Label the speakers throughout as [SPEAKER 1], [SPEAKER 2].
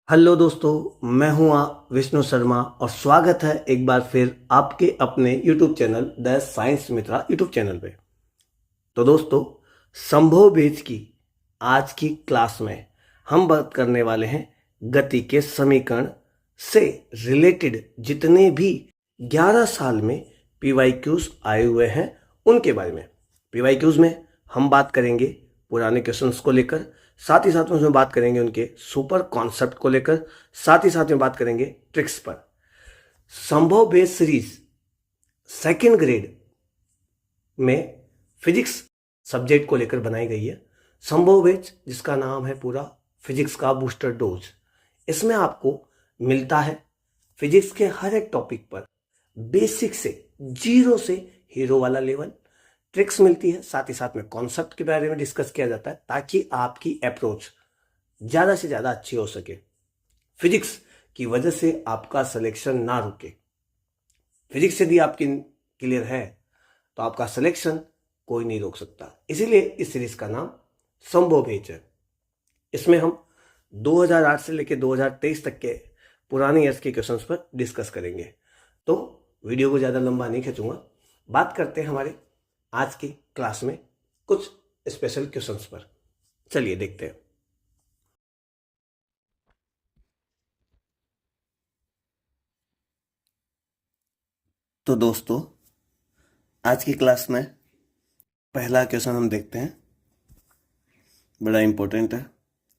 [SPEAKER 1] Hello दोस्तों, मैं हूं विष्णु शर्मा और स्वागत है एक बार फिर आपके अपने YouTube channel the science Mitra YouTube channel पे। तो दोस्तों, संभव बीज की आज की क्लास में हम बात करने वाले हैं गति के समीकरण से रिलेटेड जितने भी 11 साल में पीवाईक्यूज आए हुए हैं उनके बारे में। पीवाईक्यूज में हम बात करेंगे पुराने क्वेश्चंस को लेकर, साथ ही साथ में उसमें बात करेंगे उनके सुपर कॉन्सेप्ट को लेकर, साथ ही साथ में बात करेंगे ट्रिक्स पर। संभव बेस सीरीज सेकेंड ग्रेड में फिजिक्स सब्जेक्ट को लेकर बनाई गई है। संभव बेच जिसका नाम है पूरा फिजिक्स का बूस्टर डोज। इसमें आपको मिलता है फिजिक्स के हर एक टॉपिक पर बेसिक से जीरो से हीरो वाला लेवल, ट्रिक्स मिलती है, साथ ही साथ में कॉन्सेप्ट के बारे में डिस्कस किया जाता है ताकि आपकी अप्रोच ज़्यादा से ज़्यादा अच्छी हो सके। फिजिक्स की वजह से आपका सिलेक्शन ना रुके। फिजिक्स यदि आपकी क्लियर है तो आपका सिलेक्शन कोई नहीं रोक सकता। इसीलिए इस सीरीज का नाम संभव भेज है। इसमें हम 2008 से लेकर 2023 तक के पुराने ईयर्स के क्वेश्चंस पर डिस्कस करेंगे। तो वीडियो को ज़्यादा लंबा नहीं खींचूंगा, बात करते हैं हमारे आज की क्लास में कुछ स्पेशल क्वेश्चंस पर। चलिए देखते हैं। तो दोस्तों, आज की क्लास में पहला क्वेश्चन हम देखते हैं। बड़ा इंपॉर्टेंट है,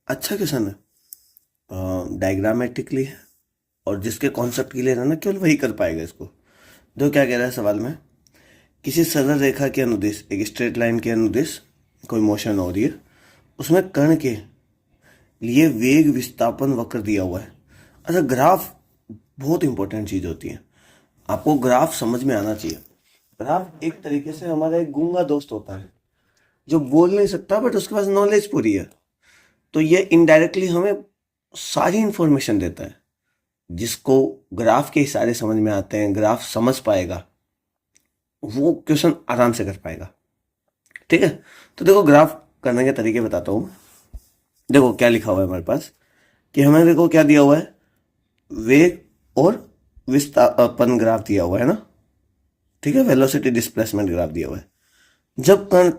[SPEAKER 1] अच्छा क्वेश्चन है, डायग्रामेटिकली है और जिसके कॉन्सेप्ट क्लियर है ना केवल वही कर पाएगा इसको। जो क्या कह रहा है सवाल में, किसी सरल रेखा के अनुदिश, एक स्ट्रेट लाइन के अनुदिश कोई मोशन हो रही है, उसमें कण के लिए वेग विस्थापन वक्र दिया हुआ है। अच्छा, ग्राफ बहुत इंपॉर्टेंट चीज़ होती है, आपको ग्राफ समझ में आना चाहिए। ग्राफ एक तरीके से हमारा एक गूंगा दोस्त होता है जो बोल नहीं सकता बट उसके पास नॉलेज पूरी है। तो ये इनडायरेक्टली हमें सारी इंफॉर्मेशन देता है। जिसको ग्राफ के इशारे समझ में आते हैं, ग्राफ समझ पाएगा, वो क्वेश्चन आराम से कर पाएगा। ठीक है, तो देखो ग्राफ करने के तरीके बताता हूँ। देखो क्या लिखा हुआ है हमारे पास कि हमें देखो क्या दिया हुआ है, वेग और विस्थापन ग्राफ दिया हुआ है ना। ठीक है, वेलोसिटी डिस्प्लेसमेंट ग्राफ दिया हुआ है। जब कण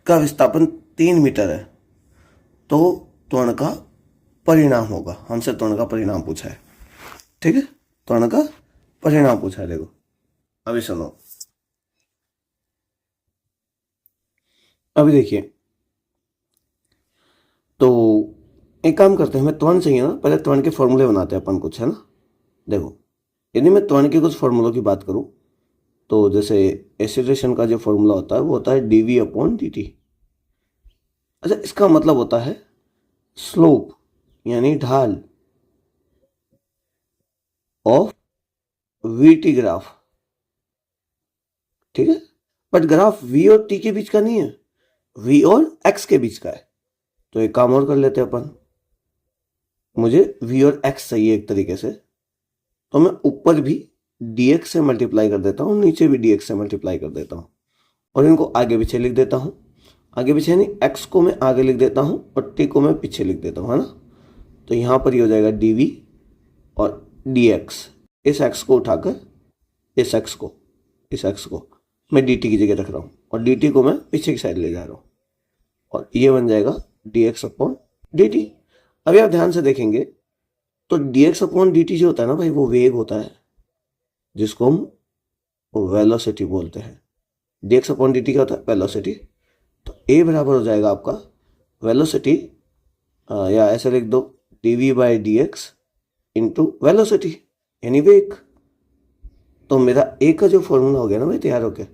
[SPEAKER 1] का विस्थापन 3 मीटर है तो त्वरण का परिणाम होगा। हमसे त्वरण का परिणाम पूछा है। ठीक है, त्वरण का परिणाम पूछा है। देखो अभी सुनो, अभी देखिए, तो एक काम करते हैं, हमें त्वरण चाहिए ना, पहले त्वरण के फॉर्मूले बनाते हैं अपन कुछ, है ना। देखो यदि मैं त्वरण के कुछ फॉर्मूलों की बात करूं तो जैसे एक्सीलरेशन का जो फॉर्मूला होता है वो होता है dv अपॉन dt। अच्छा, इसका मतलब होता है स्लोप यानी ढाल ऑफ vt ग्राफ। ठीक है, बट ग्राफ v और t के बीच का नहीं है, v और x के बीच का है। तो एक काम और कर लेते हैं अपन, मुझे v और x चाहिए एक तरीके से, तो मैं ऊपर भी dx से मल्टीप्लाई कर देता हूँ, नीचे भी dx से मल्टीप्लाई कर देता हूँ और इनको आगे पीछे लिख देता हूँ। आगे पीछे यानी x को मैं आगे लिख देता हूँ और t को मैं पीछे लिख देता हूँ, है ना। तो यहाँ पर ये हो जाएगा dv और dx। इस x को उठाकर इस x को मैं dt की जगह रख रहा हूँ और dt को मैं पीछे की साइड ले जा रहा हूँ और ये बन जाएगा dx अपॉन dt। अभी आप ध्यान से देखेंगे तो dx अपॉन dt जो होता है ना भाई, वो वेग होता है जिसको हम वेलोसिटी बोलते हैं। dx अपॉन dt क्या होता है, वेलोसिटी। तो a बराबर हो जाएगा आपका वेलोसिटी, या ऐसे लिख दो dv by dx into velocity यानी वेग। तो मेरा a का जो फॉर्मूला हो गया ना भाई तैयार हो गया,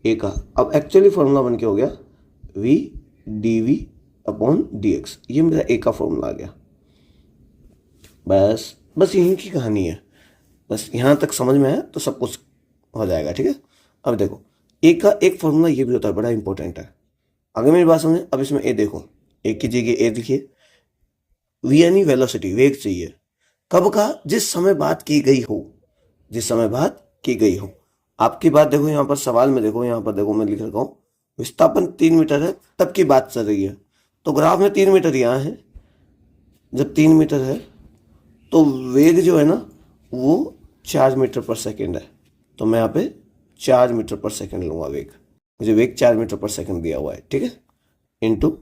[SPEAKER 1] a का अब एक्चुअली फॉर्मूला बन के हो गया v dv अपॉन dx। ये मेरा a का फॉर्मूला आ गया। बस यही की कहानी है, बस यहाँ तक समझ में है तो सब कुछ हो जाएगा। ठीक है, अब देखो ए का एक फॉर्मूला ये भी होता है, बड़ा इंपॉर्टेंट है। आगे मेरी बात समझे, अब इसमें ए देखो, ए की जगह ए लिखिए, वी यानी वेलोसिटी, वेग चाहिए। कब का, जिस समय बात की गई हो, जिस समय बात की गई हो। आपकी बात देखो यहाँ पर सवाल में, देखो यहाँ पर देखो मैं लिख रखा हूँ विस्थापन 3 मीटर है, तब की बात चल रही है। तो ग्राफ में 3 मीटर यहाँ है जब 3 मीटर है तो वेग जो है ना वो 4 मीटर पर सेकेंड है, तो मैं यहाँ पे 4 मीटर पर सेकेंड लूँगा वेग, मुझे वेग 4 मीटर पर सेकेंड दिया हुआ है, ठीक है, इंटू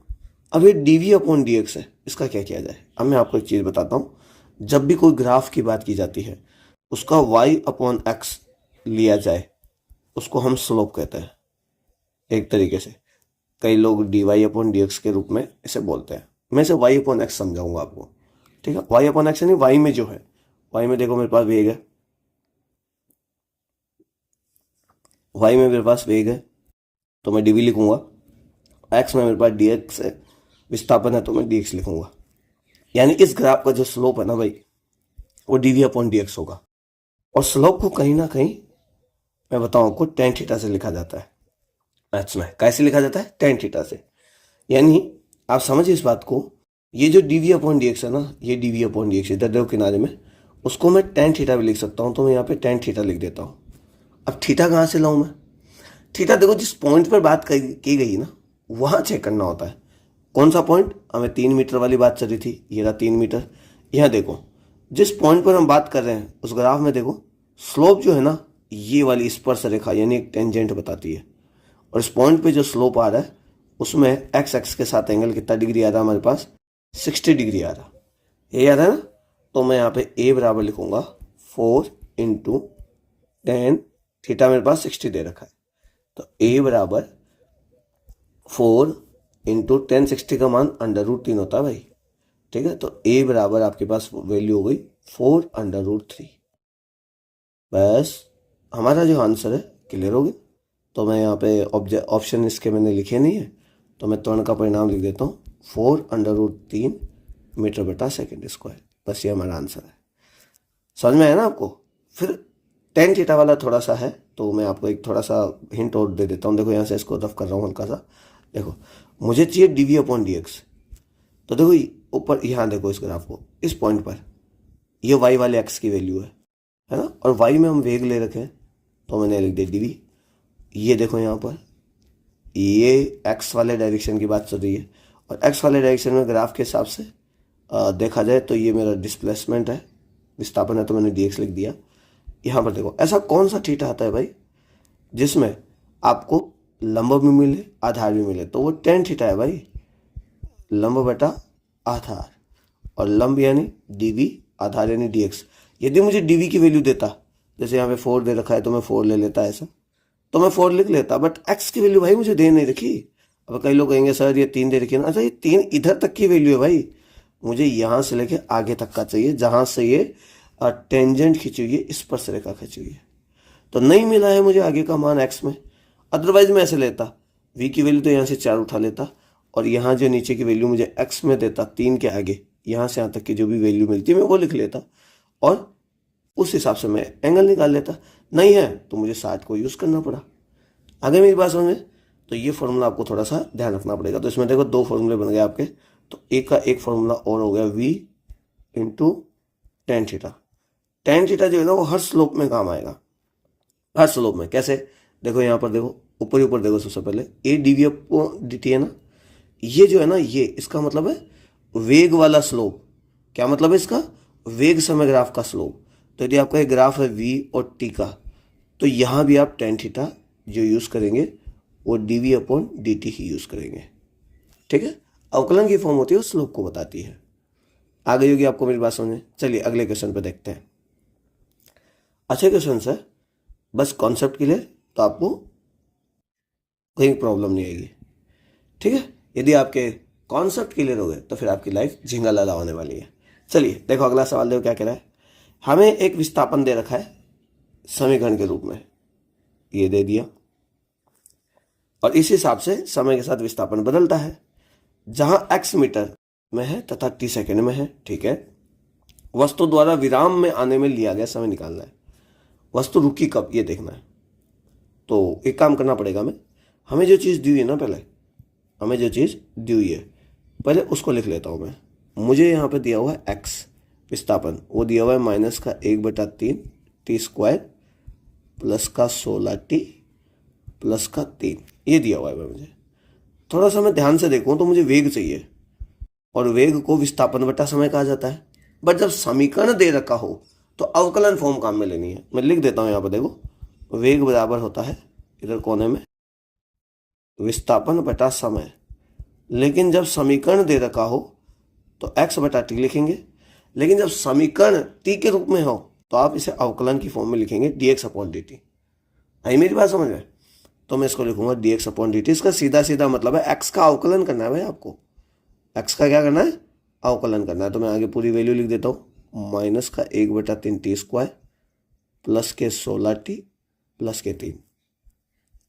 [SPEAKER 1] अब ये dv अपॉन dx है, इसका क्या किया जाए। अब मैं आपको एक चीज़ बताता हूँ, जब भी कोई ग्राफ की बात की जाती है उसका y अपॉन एक्स लिया जाए उसको हम स्लोप कहते हैं एक तरीके से। कई लोग dy अपॉन dx के रूप में इसे बोलते हैं, मैं इसे y अपॉन एक्स समझाऊंगा आपको, ठीक है। y अपॉन एक्स यानी y में जो है, y में देखो मेरे पास वेग है, y में मेरे पास वेग है तो मैं dv लिखूंगा, x में मेरे पास dx है, विस्थापन है तो मैं dx लिखूंगा। यानी इस ग्राफ का जो स्लोप है ना भाई वो dv अपॉन dx होगा। और स्लोप को कहीं ना कहीं मैं बताऊं आपको टेन थीटा से लिखा जाता है मैथ्स में। कैसे लिखा जाता है? टेन थीटा से। यानी आप समझिए इस बात को, ये जो dv अपॉन dx है ना, ये dv अपॉन dx इधर देखो किनारे में, उसको मैं टेन थीटा भी लिख सकता हूँ, तो मैं यहाँ पे टेन थीटा लिख देता हूँ। अब थीटा कहाँ से लाऊं मैं? थीटा देखो जिस पॉइंट पर बात की गई ना वहां चेक करना होता है। कौन सा पॉइंट? हमें 3 मीटर वाली बात चल रही थी, ये रहा 3 मीटर। यहाँ देखो जिस पॉइंट पर हम बात कर रहे हैं उस ग्राफ में देखो स्लोप जो है ना ये वाली स्पर्श रेखा यानी एक टेंजेंट बताती है, और इस पॉइंट पे जो स्लोप आ रहा है उसमें एक्स एक्स के साथ एंगल कितना डिग्री आ रहा है हमारे पास? 60 डिग्री आ रहा, ये याद है ना। तो मैं यहाँ पे ए बराबर लिखूंगा 4 इंटू टेन, थीटा मेरे पास 60 दे रखा है, तो ए बराबर 4 इंटू 1060 का मान √3 होता है भाई, ठीक है। तो ए बराबर आपके पास वैल्यू हो गई 4√3। बस हमारा जो आंसर है क्लियर हो गया। तो मैं यहाँ पे ऑप्शन इसके मैंने लिखे नहीं है, तो मैं त्वरण का परिणाम लिख देता हूँ 4√3 मीटर बटा सेकेंड स्क्वायर। बस ये हमारा आंसर है। समझ में आया ना आपको? फिर टेन थीटा वाला थोड़ा सा है, तो मैं आपको एक थोड़ा सा हिंट और दे देता हूँ। देखो यहाँ से इसको रफ कर रहा हूँ हल्का सा। देखो मुझे चाहिए dv अपॉन dx, तो देखो ऊपर यहाँ देखो इस ग्राफ को, इस पॉइंट पर ये y वाले x की वैल्यू है ना, और y में हम वेग ले रखे हैं तो मैंने लिख दिया dv। ये देखो यहाँ पर ये x वाले डायरेक्शन की बात चल रही है, और x वाले डायरेक्शन में ग्राफ के हिसाब से देखा जाए तो ये मेरा डिस्प्लेसमेंट है, विस्थापन है, तो मैंने dx लिख दिया। यहाँ पर देखो ऐसा कौन सा थीटा आता है भाई जिसमें आपको लंब भी मिले आधार भी मिले? तो वो टेन थीटा है भाई, लंब बटा आधार, और लंब यानी dv, आधार यानी dx। यदि मुझे dv की वैल्यू देता, जैसे यहाँ पे 4 दे रखा है तो मैं 4 ले लेता ऐसा, तो मैं 4 लिख लेता, बट x की वैल्यू भाई मुझे दे नहीं रखी। अब कई लोग कहेंगे सर ये 3 दे रखी है ना, अच्छा ये 3 इधर तक की वैल्यू है भाई, मुझे यहाँ से लेके आगे तक का चाहिए जहाँ से ये टेंजेंट खींची हुई है, स्पर्श रेखा खींची हुई है। तो नहीं मिला है मुझे आगे का मान x में, अदरवाइज मैं ऐसे लेता v की वैल्यू तो यहाँ से 4 उठा लेता, और यहाँ जो नीचे की वैल्यू मुझे x में देता 3 के आगे, यहाँ से यहाँ तक की जो भी वैल्यू मिलती है मैं वो लिख लेता, और उस हिसाब से मैं एंगल निकाल लेता। नहीं है तो मुझे 60 को यूज़ करना पड़ा। आगे मेरी बात समझ में? तो ये फॉर्मूला आपको थोड़ा सा ध्यान रखना पड़ेगा। तो इसमें देखो 2 फॉर्मूले बन गए आपके, तो एक का एक फॉर्मूला और हो गया v into tan theta. Tan theta जो है ना वो हर स्लोप में काम आएगा, हर स्लोप में। कैसे? देखो यहाँ पर देखो ऊपर ऊपर देखो, सबसे पहले ए dv अपॉन dt है ना, ये जो है ना ये इसका मतलब है वेग वाला स्लोप। क्या मतलब है इसका? वेग समय ग्राफ का स्लोप। तो यदि आपका एक ग्राफ है v और t का, तो यहाँ भी आप टेन थीटा जो यूज़ करेंगे वो dv अपॉन dt ही यूज़ करेंगे, ठीक है। अवकलन की फॉर्म होती है वो स्लोप को बताती है। आ गई होगी आपको मेरी बात समझ? चलिए अगले क्वेश्चन पे देखते हैं। अच्छे क्वेश्चन है, बस कॉन्सेप्ट क्लियर तो आपको कहीं प्रॉब्लम नहीं आएगी, ठीक है। यदि आपके कॉन्सेप्ट क्लियर हो गए तो फिर आपकी लाइफ झिंगा लाला होने वाली है। चलिए देखो अगला सवाल देखो क्या कह रहा है। हमें एक विस्थापन दे रखा है समीकरण के रूप में, ये दे दिया, और इस हिसाब से समय के साथ विस्थापन बदलता है, जहां x मीटर में है तथा t सेकेंड में है, ठीक है। वस्तु द्वारा विराम में आने में लिया गया समय निकालना है। वस्तु रुकी कब ये देखना है। तो एक काम करना पड़ेगा, हमें जो चीज़ दी हुई है ना, पहले हमें जो चीज़ दी हुई है पहले उसको लिख लेता हूँ मैं। मुझे यहाँ पे दिया हुआ है x विस्थापन, वो दिया हुआ है -1/3 t स्क्वायर प्लस का 16t प्लस का 3, ये दिया हुआ है मुझे। थोड़ा सा मैं ध्यान से देखूँ तो मुझे वेग चाहिए, और वेग को विस्थापन बटा समय कहा जाता है। बट जब समीकरण दे रखा हो तो अवकलन फॉर्म काम में लेनी है। मैं लिख देता हूँ यहाँ पर, देखो वेग बराबर होता है इधर कोने में विस्थापन बटा समय, लेकिन जब समीकरण दे रखा हो तो x बटा टी लिखेंगे, लेकिन जब समीकरण t के रूप में हो तो आप इसे अवकलन की फॉर्म में लिखेंगे dx अपॉन dt। आई मेरी बात समझ में? तो मैं इसको लिखूंगा dx अपॉन dt। इसका सीधा सीधा मतलब है x का अवकलन करना है भाई आपको। x का क्या करना है? अवकलन करना है। तो मैं आगे पूरी वैल्यू लिख देता हूँ, माइनस का 1/3 टी स्क्वायर प्लस के 16t प्लस के 3।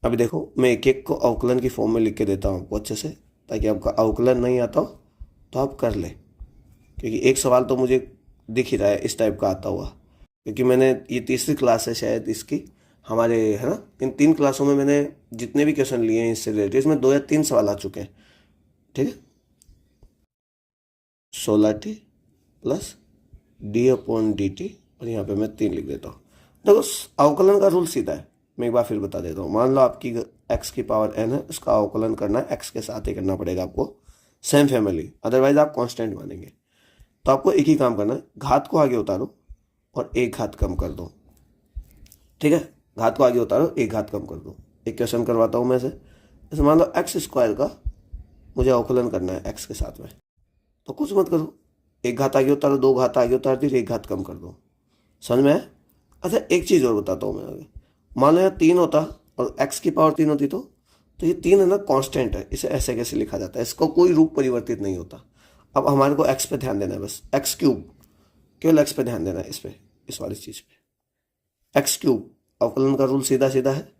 [SPEAKER 1] अभी देखो मैं एक एक को अवकलन की फॉर्म में लिख के देता हूँ आपको अच्छे से, ताकि आपका अवकलन नहीं आता हो तो आप कर ले। क्योंकि एक सवाल तो मुझे दिख ही रहा है इस टाइप का आता हुआ, क्योंकि मैंने ये तीसरी क्लास है शायद इसकी हमारे, है ना। इन 3 क्लासों में मैंने जितने भी क्वेश्चन लिए हैं इससे रिलेटेड, इसमें 2 या 3 सवाल आ चुके हैं। ठीक है, 16t plus D upon D T, और यहाँ पे मैं 3 लिख देता हूँ। देखो अवकलन का रूल सीधा है, मैं एक बार फिर बता देता हूँ। मान लो आपकी x की पावर n है, उसका अवकलन करना है x के साथ ही करना पड़ेगा आपको, सेम फैमिली, अदरवाइज आप कांस्टेंट मानेंगे। तो आपको एक ही काम करना है, घात को आगे उतारो और एक घात कम कर दो। ठीक है, घात को आगे उतारो, एक घात कम कर दो। एक क्वेश्चन करवाता हूँ मैं से, जैसे मान लो x स्क्वायर का मुझे अवकलन करना है x के साथ में, तो कुछ मत करो, एक घात आगे उतारो, 2 घात आगे उतार दी, एक घात कम कर दो। समझ में आया? अच्छा एक चीज़ और बताता हूँ मैं आगे। मान लो यहाँ 3 होता और x की पावर 3 होती, तो ये 3 है ना कांस्टेंट है, इसे ऐसे कैसे लिखा जाता है, इसका कोई रूप परिवर्तित नहीं होता। अब हमारे को x पे ध्यान देना है, बस x क्यूब, केवल x पे ध्यान देना है, इस पे, इस वाली चीज़ पे। x क्यूब अवकलन का रूल सीधा सीधा है,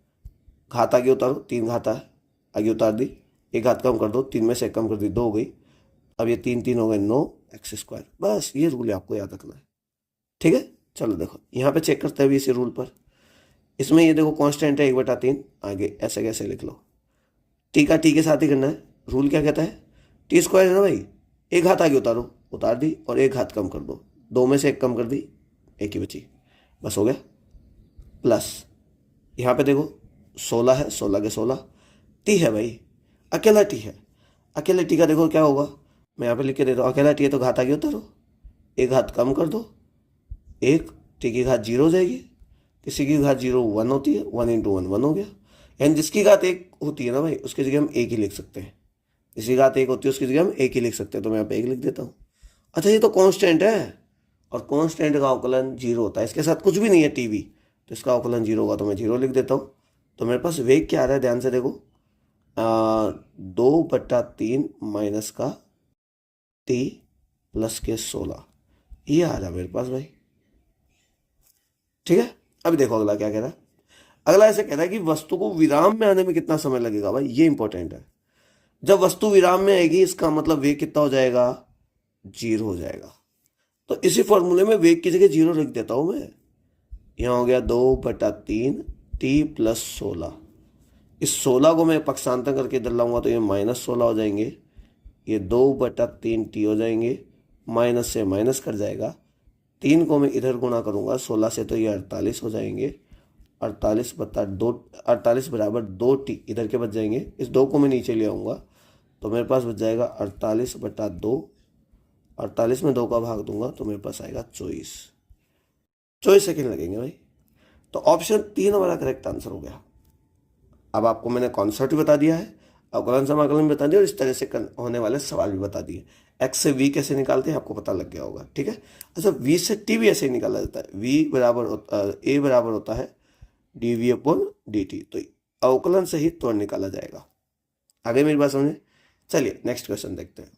[SPEAKER 1] घात आगे उतारो, 3 घात है आगे उतार दी, एक घात कम कर दो, 3 में से 1 कम कर दी, 2 हो गई। अब ये 3 3 हो गए 9 x स्क्वायर। बस ये रूल आपको याद रखना है। ठीक है, चलो देखो यहाँ पे चेक करते हैं अभी इसी रूल पर। इसमें ये देखो कांस्टेंट है 1/3, आगे ऐसे कैसे लिख लो, टी का टी के साथ ही करना है। रूल क्या कहता है? टी स्क्वायर है ना भाई, एक घात आगे उतारो, उतार दी, और एक घात कम कर दो, 2 में से 1 कम कर दी, 1 ही बची, बस हो गया। प्लस यहाँ पे देखो 16 है, 16 के 16, टी है भाई, अकेला टी है। अकेले टी का देखो क्या होगा, मैं यहाँ पे लिख के देता हूँ, अकेला टी है तो घात आगे उतारो, एक घात कम कर दो, 1, टी की घात 0 हो जाएगी, किसी की घात 0 1 होती है, 1 × 1 1 हो गया। यानी जिसकी घात 1 होती है ना भाई, उसकी जगह हम 1 ही लिख सकते हैं। जिसकी घात 1 होती है उसकी जगह हम 1 ही लिख सकते हैं, तो मैं यहाँ पे 1 लिख देता हूँ। अच्छा ये तो कांस्टेंट है, और कांस्टेंट का अवकलन 0 होता है, इसके साथ कुछ भी नहीं है टी वी, तो इसका अवकलन 0 होगा, तो मैं 0 लिख देता हूँ। तो मेरे पास वेग क्या आ रहा है, ध्यान से देखो, 2/3 माइनस का टी प्लस के 16, ये आ रहा है मेरे पास भाई। ठीक है, अभी देखो अगला क्या कह रहा है। अगला ऐसे कह रहा है कि वस्तु को विराम में आने में कितना समय लगेगा। भाई ये इंपॉर्टेंट है, जब वस्तु विराम में आएगी इसका मतलब वेग कितना हो जाएगा, 0 हो जाएगा। तो इसी फॉर्मूले में वेग की जगह 0 रख देता हूं मैं। यहाँ हो गया 2/3 टी प्लस 16, इस 16 को मैं पक्षांतर करके इधर लाऊंगा तो ये -16 हो जाएंगे, ये 2/3 टी हो जाएंगे, माइनस से माइनस कर जाएगा, 3 को मैं इधर गुणा करूंगा 16 से तो ये 48 हो जाएंगे, 48/2, 48 बराबर 2 टी इधर के बच जाएंगे, इस 2 को मैं नीचे ले आऊँगा तो मेरे पास बच जाएगा 48/2, 48 में 2 का भाग दूंगा तो मेरे पास आएगा 24 सेकेंड लगेंगे भाई। तो ऑप्शन 3 हमारा करेक्ट आंसर हो गया। अब आपको मैंने कॉन्सेप्ट भी बता दिया है, अवकलन समाकलन भी बता दिया, और इस तरह से होने वाले सवाल भी बता दिए। x से v कैसे निकालते हैं आपको पता लग गया होगा। ठीक है, अच्छा v से t भी ऐसे ही निकाला जाता है, a बराबर होता है dv/dt, तो अवकलन से ही त्वरण निकाला जाएगा। आगे मेरी बात समझे? चलिए नेक्स्ट क्वेश्चन देखते हैं।